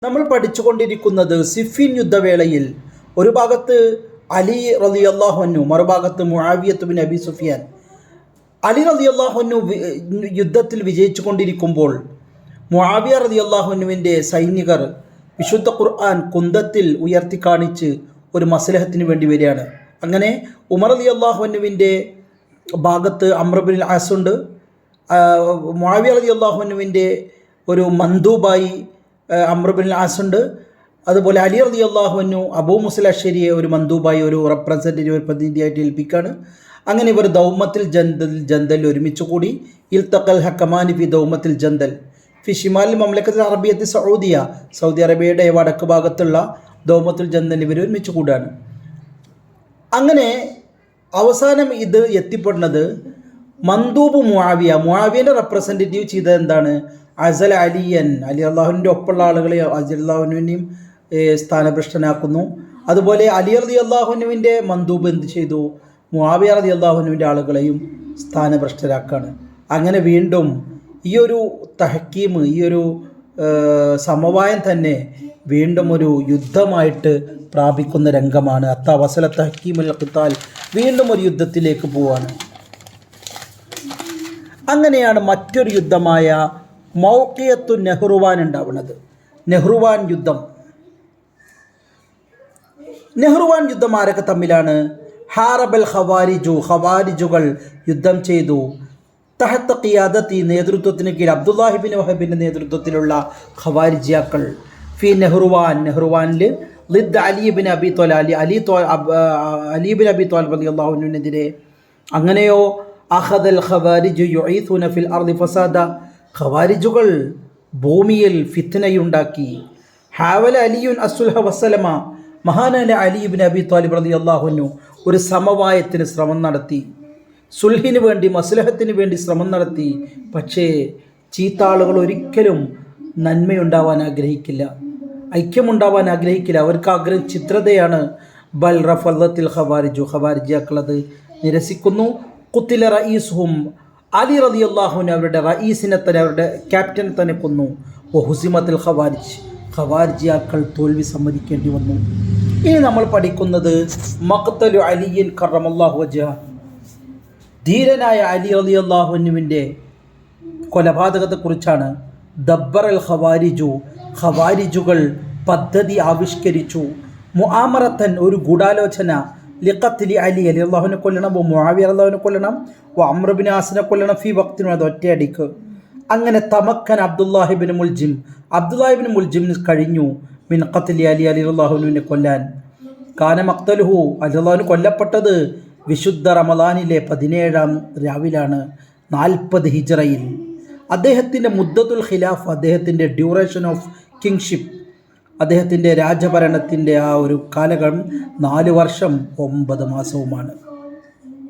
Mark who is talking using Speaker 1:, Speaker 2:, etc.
Speaker 1: നമ്മൾ പഠിച്ചുകൊണ്ടിരിക്കുന്നത് സിഫീൻ യുദ്ധവേളയിൽ ഒരു ഭാഗത്ത് അലി റളിയല്ലാഹു അൻഹു, മറുഭാഗത്ത് മുആവിയത്ത് ബിൻ അബി സുഫിയാൻ. അലി റളിയല്ലാഹു അൻഹു യുദ്ധത്തിൽ വിജയിച്ചു കൊണ്ടിരിക്കുമ്പോൾ മുആവിയ റളിയല്ലാഹു അൻഹുവിൻ്റെ സൈനികർ വിശുദ്ധ ഖുർആൻ കുന്തത്തിൽ ഉയർത്തി കാണിച്ച് ഒരു മസ്ലഹത്തിന് വേണ്ടി വരികയാണ്. അങ്ങനെ ഉമർ റളിയല്ലാഹു അൻഹുവിൻ്റെ ഭാഗത്ത് അംർ ഇബ്നുൽ ആസ് ഉണ്ട്. മുആവിയ റളിയല്ലാഹു അൻഹുവിൻ്റെ ഒരു മന്ദൂബായി അംർ ഇബ്നുൽ ആസ് ഉണ്ട്. അതുപോലെ അലി റളിയല്ലാഹു അൻഹു അബൂ മുസൽ അശ്ശരിയെ ഒരു മന്ദൂബായി, ഒരു റെപ്രസെൻറ്റേറ്റീവ്, ഒരു പ്രതിനിധിയായിട്ട് ഏൽപ്പിക്കുകയാണ്. അങ്ങനെ ഇവർ ദൗമത്തിൽ ജന്തൽ ഒരുമിച്ച് കൂടി. ഇൽതഖൽ ഹക്കമാനി ഫി ദൗമത്തിൽ ജന്തൽ ഫി ഷിമാൽ മംലക്കത്തുൽ അറബിയത്തി സൗദിയ, സൗദി അറേബ്യയുടെ വടക്ക് ഭാഗത്തുള്ള ദൗമത്തുൽ ജന്തൽ ഇവർ ഒരുമിച്ച് കൂടാണ്. അങ്ങനെ അവസാനം ഇത് എത്തിപ്പെടുന്നത് മന്ദൂബ് മുആവിയൻ്റെ റെപ്രസെൻറ്റേറ്റീവ് ചെയ്തത് എന്താണ്? അസൽ അലിയൻ, അലി അള്ളാഹുവിൻ്റെ ഒപ്പമുള്ള ആളുകളെ അള്ളാഹുവിനെയും സ്ഥാനഭ്രഷ്ടനാക്കുന്നു. അതുപോലെ അലി റളിയല്ലാഹുവിൻ്റെ മന്ദൂബ് എന്ത് ചെയ്തു? മുആവിയ റളിയല്ലാഹുവിൻ്റെ ആളുകളെയും സ്ഥാനഭ്രഷ്ടരാക്കാണ്. അങ്ങനെ വീണ്ടും ഈ ഒരു തഹക്കീം, ഈ ഒരു സമവായം തന്നെ വീണ്ടും ഒരു യുദ്ധമായിട്ട് പ്രാപിക്കുന്ന രംഗമാണ്. അത്തവസല തഹക്കീമുൽ ഖിതാൽ, വീണ്ടും ഒരു യുദ്ധത്തിലേക്ക് പോവാണ്. അങ്ങനെയാണ് മറ്റൊരു യുദ്ധമായ മൗഖിയത്തു നെഹ്റുവാൻ ഉണ്ടാവുന്നത്. നെഹ്റുവാൻ യുദ്ധം ആരൊക്കെ തമ്മിലാണ്? ഹാറബൽ ഖവാരിജുകൾ യുദ്ധം ചെയ്തു. തഹത്ത ഖിയാദത്തി, നേതൃത്വത്തിന് കീഴിൽ അബ്ദുല്ലാഹിബിൻ വഹബിൻ്റെ നേതൃത്വത്തിലുള്ള ഖവാരിജിയാക്കൾ. ഫി നെഹ്റുവാനിൽ ലിദ് അലിബിൻ അബി ത്വാലിബ്, അലിബിൻ അബി ത്വാലിബ് റളിയല്ലാഹു അൻഹുവിനെതിരെ. അങ്ങനെയോ അഖദൽ ഖവാരിജു യുഈഥുന ഫിൽ അർദി ഫസാദ, ഖവാരിജുകൾ ഭൂമിയിൽ ഫിത്നയുണ്ടാക്കി. ഹാവല അലിയുൻ അസ്സുൽഹ വസ്സലമ, മഹാനായ അലി ഇബ്നു അബി ത്വാലിബ് റളിയല്ലാഹു അൻഹു ഒരു സമവായത്തിന് ശ്രമം നടത്തി, സുൽഹിന് വേണ്ടി, മസ്ലഹത്തിന് വേണ്ടി ശ്രമം നടത്തി. പക്ഷേ ചീത്താളുകൾ ഒരിക്കലും നന്മയുണ്ടാവാൻ ആഗ്രഹിക്കില്ല, ഐക്യമുണ്ടാവാൻ ആഗ്രഹിക്കില്ല. അവർക്ക് ആഗ്രഹം ചിത്രതയാണ്. ബൽ റഫദത്തിൽ ഖവാരിജിയാക്കളത് നിരസിക്കുന്നു. ഖുത്തില റഈസുഹും, അലി റളിയല്ലാഹു അൻഹു അവരുടെ റഈസിനെ തന്നെ, അവരുടെ ക്യാപ്റ്റനെ തന്നെ കൊന്നു. വഹുസിമത്തുൽ ഖവാരിജിയാക്കൾ തോൽവി സമ്മതിക്കേണ്ടി വന്നു. ഇനി നമ്മൾ പഠിക്കുന്നത് മഖ്തലു അലിയിൻ കറമല്ലാഹു വജ്ഹ, ധീരനായ അലി റളിയല്ലാഹു അൻഹുവിൻ്റെ കൊലപാതകത്തെക്കുറിച്ചാണ്. ദബ്ബറൽ ഖവാരിജുകൾ പദ്ധതി ആവിഷ്കരിച്ചു. മുആമറത്തൻ, ഒരു ഗൂഢാലോചന. ലിഖത്ലി അലി, അലി അള്ളാഹുവിനെ കൊല്ലണം, മുആവിയ അള്ളാഹുവിനെ കൊല്ലണം, അംർ ഇബ്നു ആസിനെ കൊല്ലണം. ഫി വക്തിനും, അത് ഒറ്റയടിക്ക്. അങ്ങനെ തമക്കൻ അബ്ദുല്ലാഹിബിൻ മുൽജിമിന് കഴിഞ്ഞു മിൻ ഖത്ലി അലി, അലി അള്ളാഹുവിനെ കൊല്ലാൻ. കാന മഖ്തലുഹു, അലി അള്ളാഹുവിന് കൊല്ലപ്പെട്ടത് വിശുദ്ധ റമദാനിലെ 17-ാം രാവിലാണ്, 40 ഹിജ്റയിൽ. അദ്ദേഹത്തിൻ്റെ മുദ്ദത്തുൽ ഖിലാഫ്, അദ്ദേഹത്തിൻ്റെ ഡ്യൂറേഷൻ ഓഫ് കിങ്ഷിപ്പ്, അദ്ദേഹത്തിൻ്റെ രാജഭരണത്തിൻ്റെ ആ ഒരു കാലഘട്ടം 4 വർഷം 9 മാസവുമാണ്.